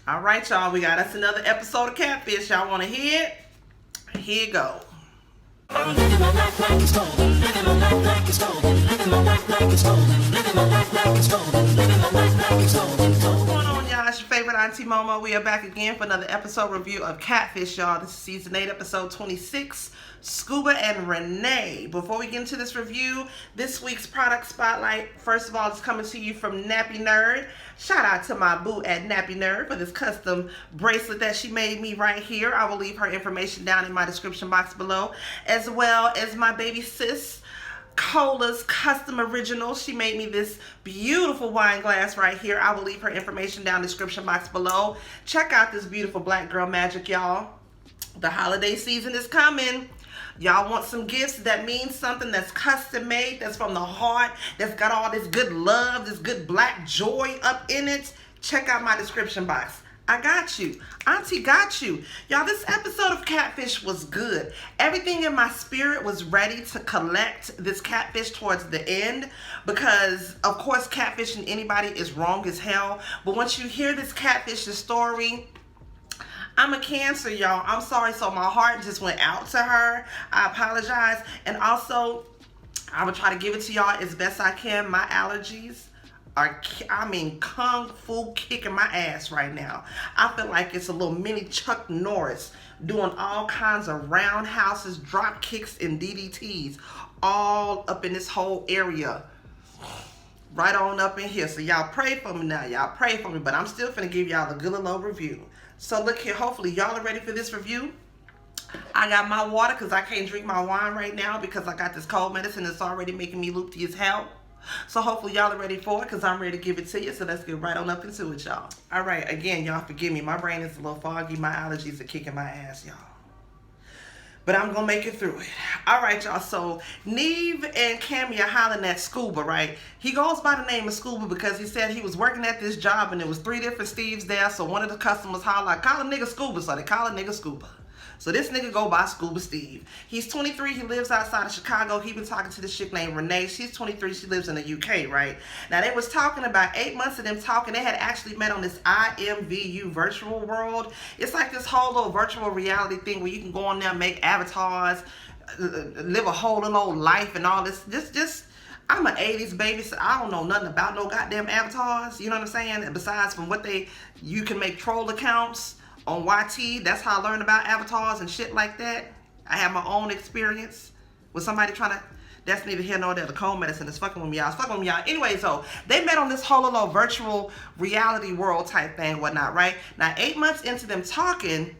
All right, y'all. We got us another episode of Catfish. Y'all want to hear it? Here you go. Living my life like it's golden. Living my life like it's golden. Living my life like it's golden. Living my life like it's golden. Living my life like it's golden. What's going on, y'all? It's your favorite Auntie MoMo. We are back again for another episode review of Catfish, y'all. This is season 8, episode 26. Scooba&Renae. Before we get into this review, this week's product spotlight, first of all, is coming to you from Nappy Nerd. Shout out to my boo at Nappy Nerd for this custom bracelet that she made me right here. I will leave her information down in my description box below, as well as my baby sis Cola's custom original. She made me this beautiful wine glass right here. I will leave her information down in the description box below. Check out this beautiful black girl magic, y'all. The holiday season is coming. Y'all want some gifts that mean something, that's custom made, that's from the heart, that's got all this good love, this good black joy up in it? Check out my description box. I got you. Auntie got you. Y'all, this episode of Catfish was good. Everything in my spirit was ready to collect this catfish towards the end because, of course, catfishing anybody is wrong as hell. But once you hear this catfish's story, I'm a Cancer, y'all. I'm sorry, so my heart just went out to her. I apologize. And also, I will try to give it to y'all as best I can. My allergies are, kung fu kicking my ass right now. I feel like it's a little mini Chuck Norris doing all kinds of roundhouses, drop kicks, and DDTs all up in this whole area. Right on up in here. So y'all pray for me now. Y'all pray for me. But I'm still finna give y'all the good little review. So look here, hopefully y'all are ready for this review. I got my water because I can't drink my wine right now because I got this cold medicine that's already making me loopy as hell. So hopefully y'all are ready for it because I'm ready to give it to you. So let's get right on up into it, y'all. All right, again, y'all forgive me. My brain is a little foggy. My allergies are kicking my ass, y'all. But I'm going to make it through it. All right, y'all. So, Neve and Cammy are hollering at Scooba, right? He goes by the name of Scooba because he said he was working at this job and there was 3 different Steves there. So, one of the customers hollered, call a nigga Scooba. So, they call a nigga Scooba. So, this nigga go by Scooba Steve. He's 23. He lives outside of Chicago. He been talking to this chick named Renee. She's 23. She lives in the UK, right? Now, they was talking about 8 months of them talking. They had actually met on this IMVU virtual world. It's like this whole little virtual reality thing where you can go on there and make avatars, live a whole little old life and all this. Just I'm an 80s baby, so I don't know nothing about no goddamn avatars. You know what I'm saying? Besides from what you can make troll accounts on YT. That's how I learned about avatars and shit like that. I have my own experience with somebody trying to, that's neither here nor there. The cold medicine is fucking with me, y'all. It's fucking with me, y'all. Anyway, so they met on this whole little virtual reality world type thing, whatnot, right? Now, 8 months into them talking,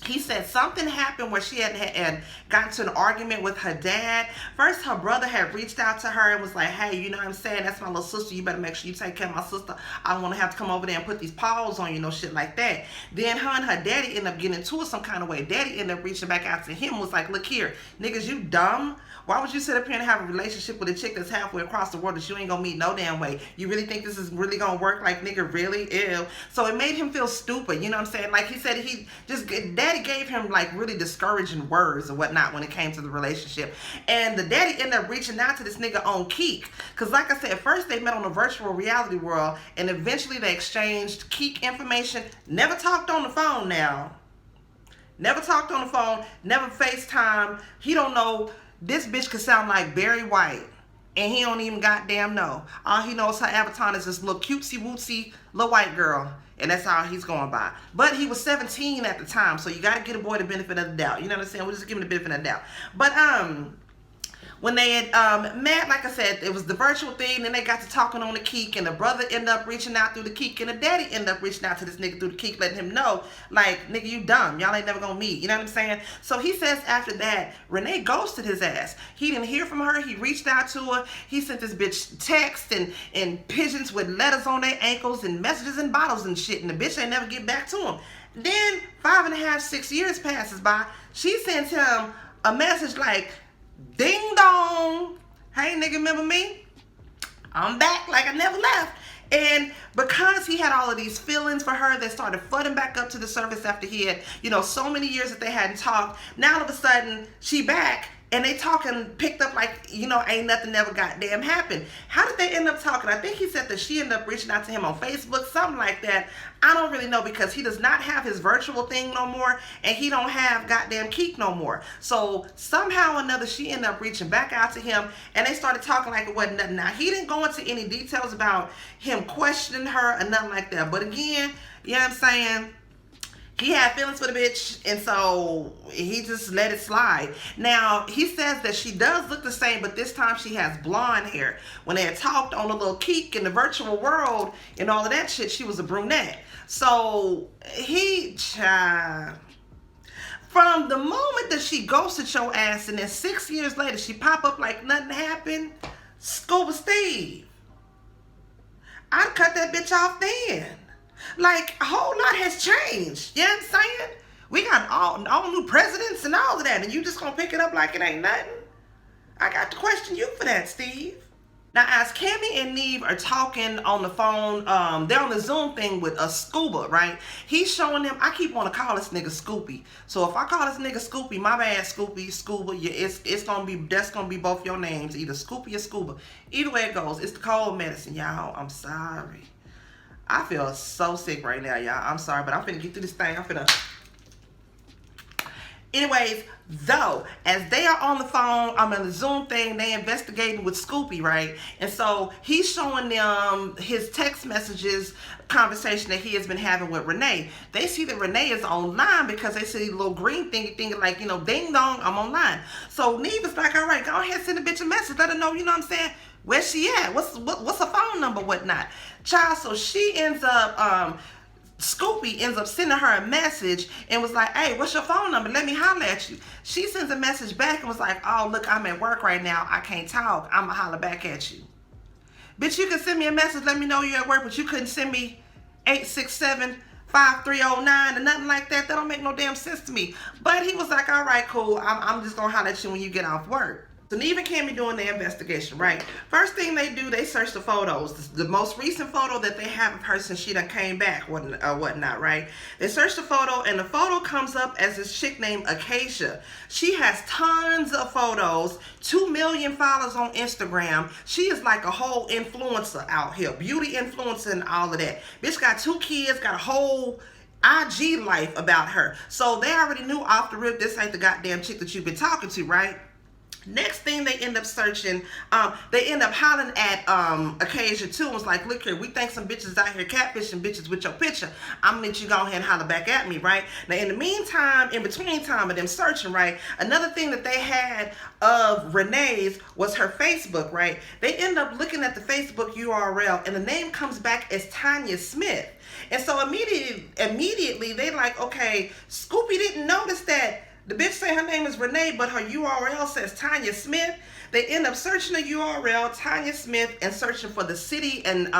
he said something happened where she had gotten to an argument with her dad. First, her brother had reached out to her and was like, hey, you know what I'm saying? That's my little sister. You better make sure you take care of my sister. I don't want to have to come over there and put these paws on you, no shit like that. Then her and her daddy ended up getting into it some kind of way. Daddy ended up reaching back out to him and was like, look here, niggas, you dumb? Why would you sit up here and have a relationship with a chick that's halfway across the world that you ain't gonna meet no damn way? You really think this is really gonna work? Like, nigga, really? Ew. So it made him feel stupid, you know what I'm saying? Like he said, daddy gave him like really discouraging words and whatnot when it came to the relationship. And the daddy ended up reaching out to this nigga on Keek. Cause like I said, first they met on a virtual reality world and eventually they exchanged Keek information. Never talked on the phone now. Never talked on the phone, never FaceTime. He don't know. This bitch could sound like Barry White, and he don't even goddamn know. All he knows her avatar is this little cutesy wootsy little white girl, and that's how he's going by. But he was 17 at the time, so you got to get a boy the benefit of the doubt. You know what I'm saying? We're just giving the benefit of the doubt. But when they had met, like I said, it was the virtual thing. Then they got to talking on the Keek, and the brother ended up reaching out through the Keek, and the daddy ended up reaching out to this nigga through the Keek, letting him know, like, nigga, you dumb. Y'all ain't never gonna meet. You know what I'm saying? So he says after that, Renee ghosted his ass. He didn't hear from her. He reached out to her. He sent this bitch text and pigeons with letters on their ankles and messages in bottles and shit, and the bitch ain't never get back to him. Then 5.5, 6 years passes by. She sends him a message like, ding dong, hey nigga, remember me? I'm back like I never left. And because he had all of these feelings for her that started flooding back up to the surface after he had, so many years that they hadn't talked, now all of a sudden she back And they talking, picked up like, you know, ain't nothing ever goddamn happened. How did they end up talking? I think he said that she ended up reaching out to him on Facebook, something like that. I don't really know, because he does not have his virtual thing no more, and he don't have goddamn Keek no more. So somehow or another, she ended up reaching back out to him, and they started talking like it wasn't nothing. Now, he didn't go into any details about him questioning her or nothing like that. But again, you know what I'm saying? He had feelings for the bitch, and so he just let it slide. Now, he says that she does look the same, but this time she has blonde hair. When they had talked on a little Keek in the virtual world and all of that shit, she was a brunette. So, from the moment that she ghosted your ass, and then 6 years later, she pop up like nothing happened, Scooba&Steve, I'd cut that bitch off then. Like, a whole lot has changed. You know what I'm saying? We got all new presidents and all of that, and you just gonna pick it up like it ain't nothing? I got to question you for that, Steve. Now, as Cammy and Neve are talking on the phone, they're on the Zoom thing with Scuba, right? He's showing them, I keep wanting to call this nigga Scoopy. So if I call this nigga Scoopy, my bad, Scoopy, Scuba, yeah, it's gonna be, that's gonna be both your names, either Scoopy or Scuba. Either way it goes, it's the cold medicine, y'all. I'm sorry. I feel so sick right now, y'all. I'm sorry, but I'm finna get through this thing. Anyways, though, as they are on the phone, I'm in the Zoom thing, they investigating with Scoopy, right? And so he's showing them his text messages conversation that he has been having with Renee. They see that Renee is online because they see the little green thingy like, you know, ding dong, I'm online. So Neve is like, all right, go ahead, send a bitch a message, let her know, you know what I'm saying? Where's she at? What's her phone number, whatnot? Child, so she ends up, Scoopy ends up sending her a message and was like, hey, what's your phone number? Let me holler at you. She sends a message back and was like, oh, look, I'm at work right now. I can't talk. I'm going to holler back at you. Bitch, you can send me a message, let me know you're at work, but you couldn't send me 867-5309 or nothing like that. That don't make no damn sense to me. But he was like, all right, cool. I'm just going to holler at you when you get off work. So Neve and Cammy doing their investigation, right? First thing they do, they search the photos. The most recent photo that they have of her since she done came back, whatnot, right? They search the photo, and the photo comes up as this chick named Acacia. She has tons of photos, 2 million followers on Instagram. She is like a whole influencer out here, beauty influencer and all of that. Bitch got 2 kids, got a whole IG life about her. So they already knew off the rip, this ain't the goddamn chick that you've been talking to, right? Next thing they end up searching, they end up hollering at Acacia too, and was like, look here, we think some bitches out here catfishing bitches with your picture. I'm gonna let you go ahead and holler back at me, right? Now in the meantime, in between time of them searching, right, another thing that they had of Renee's was her Facebook, right? They end up looking at the Facebook URL, and the name comes back as Tanya Smith. And so immediately they like, okay, Scoopy didn't notice that the bitch say her name is Renee, but her URL says Tanya Smith. They end up searching the URL, Tanya Smith, and searching for the city and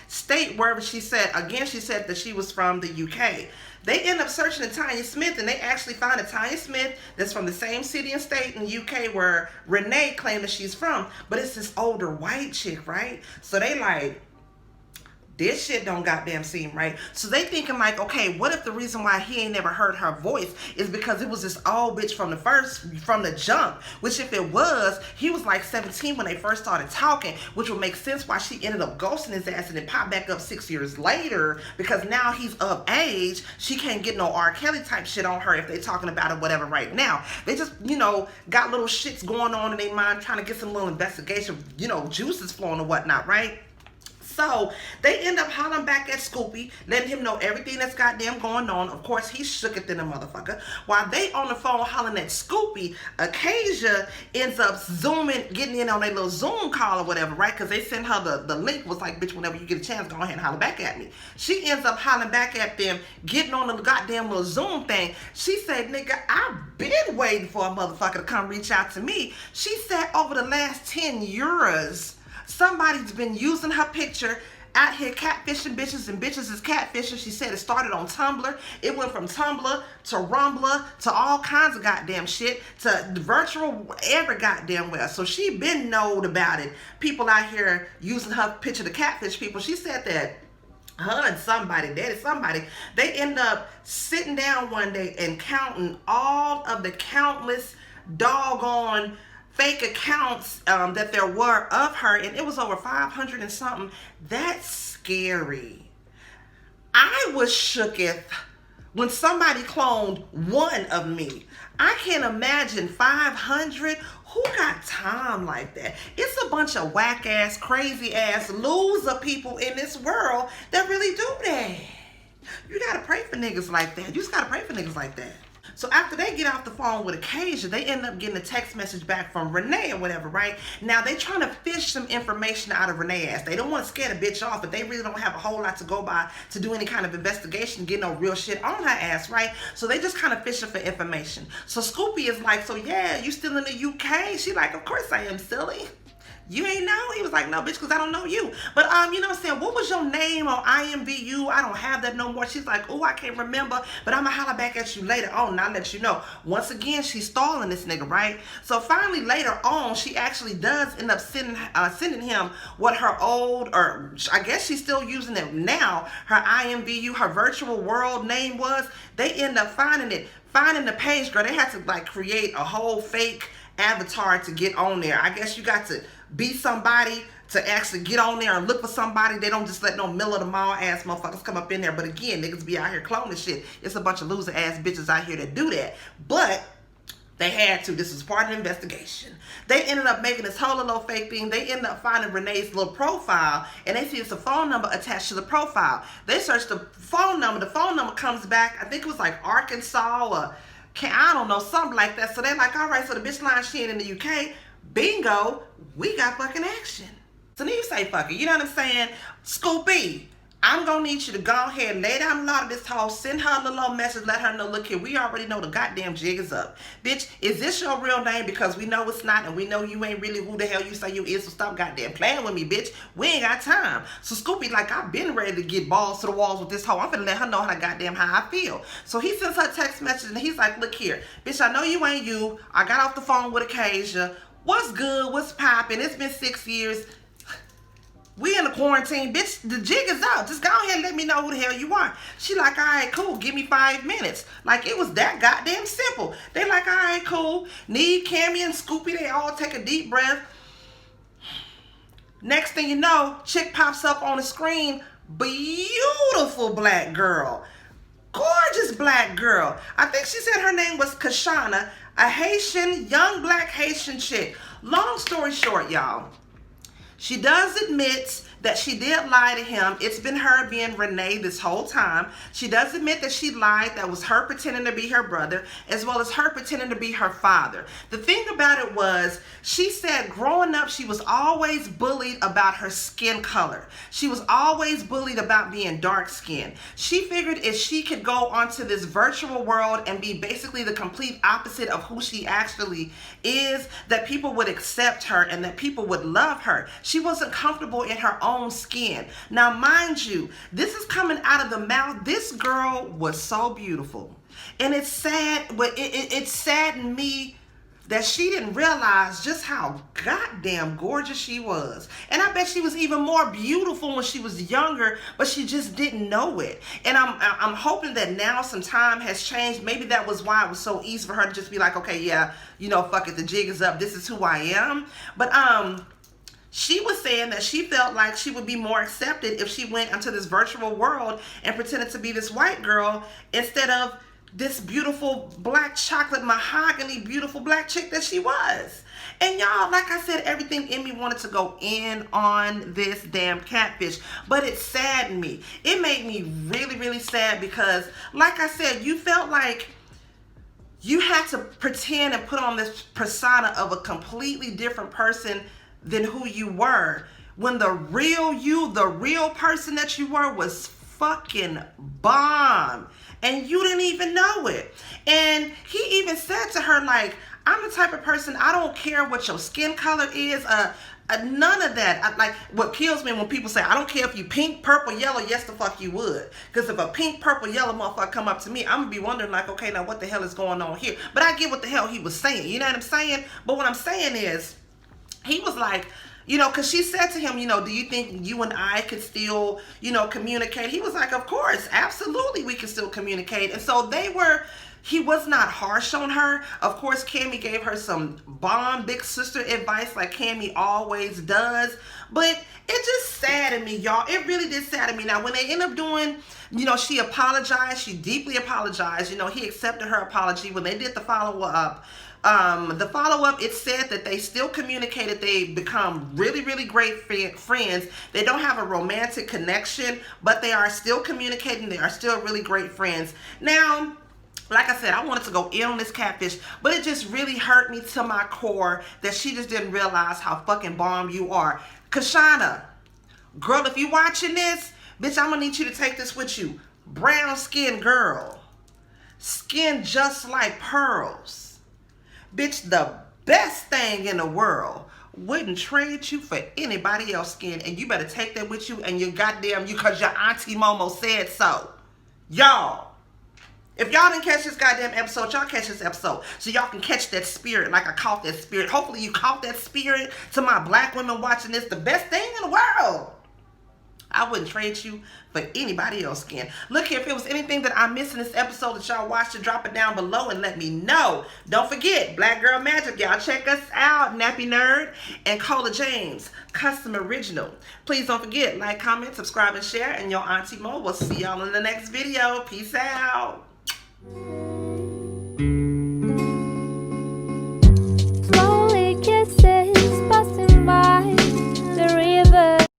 state wherever she said. Again, she said that she was from the UK. They end up searching the Tanya Smith, and they actually find a Tanya Smith that's from the same city and state in the UK where Renee claimed that she's from. But it's this older white chick, right? So they like, this shit don't goddamn seem right. So they thinking like, okay, what if the reason why he ain't never heard her voice is because it was this old bitch from the jump? Which if it was, he was like 17 when they first started talking, which would make sense why she ended up ghosting his ass and then popped back up 6 years later, because now he's of age. She can't get no R. Kelly type shit on her if they talking about it, whatever right now. They just, you know, got little shits going on in their mind, trying to get some little investigation, you know, juices flowing or whatnot, right? So they end up hollering back at Scoopy, letting him know everything that's goddamn going on. Of course, he's shook it than a motherfucker. While they on the phone hollering at Scoopy, Acacia ends up zooming, getting in on a little Zoom call or whatever, right? Because they sent her the link, was like, bitch, whenever you get a chance, go ahead and holler back at me. She ends up hollering back at them, getting on the goddamn little Zoom thing. She said, nigga, I've been waiting for a motherfucker to come reach out to me. She said over the last 10 years, somebody's been using her picture out here catfishing bitches, and bitches is catfishing. She said it started on Tumblr. It went from Tumblr to Rumbler to all kinds of goddamn shit to virtual every goddamn well. So she been knowed about it. People out here using her picture to catfish people. She said that her and somebody, they end up sitting down one day and counting all of the countless doggone fake accounts that there were of her, and it was over 500 and something. That's scary. I was shooketh when somebody cloned one of me. I can't imagine 500. Who got time like that? It's a bunch of whack ass, crazy ass, loser people in this world that really do that. You gotta pray for niggas like that. You just gotta pray for niggas like that. So after they get off the phone with Acacia, they end up getting a text message back from Renee or whatever, right? Now they trying to fish some information out of Renee's ass. They don't want to scare the bitch off, but they really don't have a whole lot to go by to do any kind of investigation, get no real shit on her ass, right? So they just kind of fishing for information. So Scoopy is like, so yeah, you still in the UK? She like, of course I am, silly. You ain't know? He was like, no, bitch, because I don't know you. But, you know what I'm saying? What was your name on IMVU? I don't have that no more. She's like, oh, I can't remember, but I'm going to holler back at you later on, and I'll let you know. Once again, she's stalling this nigga, right? So finally, later on, she actually does end up sending him what her old, or I guess she's still using it now, her IMVU, her virtual world name was. They end up finding the page, girl. They had to, like, create a whole fake avatar to get on there. I guess you got to be somebody to actually get on there and look for somebody. They don't just let no middle of the mall ass motherfuckers come up in there. But again, niggas be out here cloning shit. It's a bunch of loser ass bitches out here that do that. But they had to. This was part of the investigation. They ended up making this whole little fake thing. They ended up finding Renee's little profile, and they see it's a phone number attached to the profile. They searched the phone number. The phone number comes back. I think it was like Arkansas or I don't know, something like that. So they're like, all right, so the bitch line she in the UK. Bingo, we got fucking action. So then you say fuck it, you know what I'm saying? Scoopy, I'm gonna need you to go ahead and lay down a lot of this hoe, send her a little message, let her know, look here, we already know the goddamn jig is up. Bitch, is this your real name? Because we know it's not, and we know you ain't really who the hell you say you is, so stop goddamn playing with me, bitch. We ain't got time. So Scoopy, like, I've been ready to get balls to the walls with this hoe. I'm finna let her know how I feel. So he sends her a text message, and he's like, look here, bitch, I know you ain't you. I got off the phone with Acacia. What's good? What's poppin'? It's been 6 years. We in the quarantine, bitch. The jig is out. Just go ahead and let me know who the hell you are. She like, all right, cool. Give me 5 minutes. Like, it was that goddamn simple. They like, all right, cool. Need Cammy and Scoopy. They all take a deep breath. Next thing you know, chick pops up on the screen. Beautiful black girl. Gorgeous black girl. I think she said her name was Kashana. A Haitian, young black Haitian chick. Long story short, y'all. She does admit that she did lie to him. It's been her being Renee this whole time. She does admit that she lied. That was her pretending to be her brother, as well as her pretending to be her father. The thing about it was, she said growing up, she was always bullied about her skin color. She was always bullied about being dark skinned. She figured if she could go onto this virtual world and be basically the complete opposite of who she actually is, that people would accept her and that people would love her. She wasn't comfortable in her own skin. Now, mind you, this is coming out of the mouth. This girl was so beautiful. And it's sad, but it saddened me that she didn't realize just how goddamn gorgeous she was. And I bet she was even more beautiful when she was younger, but she just didn't know it. And I'm hoping that now some time has changed. Maybe that was why it was so easy for her to just be like, okay, yeah, you know, fuck it, the jig is up. This is who I am. But she was saying that she felt like she would be more accepted if she went into this virtual world and pretended to be this white girl instead of this beautiful black chocolate mahogany beautiful black chick that she was. And y'all, like I said, everything in me wanted to go in on this damn catfish, but it saddened me. It made me really, really sad because, like I said, you felt like you had to pretend and put on this persona of a completely different person than who you were, when the real you, the real person that you were, was fucking bomb, and you didn't even know it. And he even said to her, like, I'm the type of person, I don't care what your skin color is, none of that. Like, what kills me when people say, I don't care if you pink, purple, yellow, yes the fuck you would. Because if a pink, purple, yellow motherfucker come up to me, I'm gonna be wondering like, okay, now what the hell is going on here? But I get what the hell he was saying, you know what I'm saying? But what I'm saying is, he was like, you know, because she said to him, you know, do you think you and I could still, you know, communicate? He was like, of course, absolutely we can still communicate. And so they were He was not harsh on her. Of course, Cammy gave her some bomb big sister advice like Cammy always does. But it just saddened me, y'all. It really did sadden me. Now, when they end up doing, you know, she apologized. She deeply apologized. You know, he accepted her apology. When they did the follow-up, it said that they still communicated. They become really, really great friends. They don't have a romantic connection, but they are still communicating. They are still really great friends. Now, like I said, I wanted to go in on this catfish, but it just really hurt me to my core that she just didn't realize how fucking bomb you are. Kashana, girl, if you watching this, bitch, I'm gonna need you to take this with you. Brown skin girl, skin just like pearls. Bitch, the best thing in the world. Wouldn't trade you for anybody else's skin, and you better take that with you and your goddamn you, cause your auntie Momo said so. Y'all. If y'all didn't catch this goddamn episode, y'all catch this episode so y'all can catch that spirit like I caught that spirit. Hopefully you caught that spirit. To my black women watching this, the best thing in the world. I wouldn't trade you for anybody else's skin. Look here, if it was anything that I missed in this episode that y'all watched, drop it down below and let me know. Don't forget, Black Girl Magic, y'all check us out. Nappy Nerd and Cola James, Custom Original. Please don't forget, like, comment, subscribe, and share. And your Auntie Mo will see y'all in the next video. Peace out.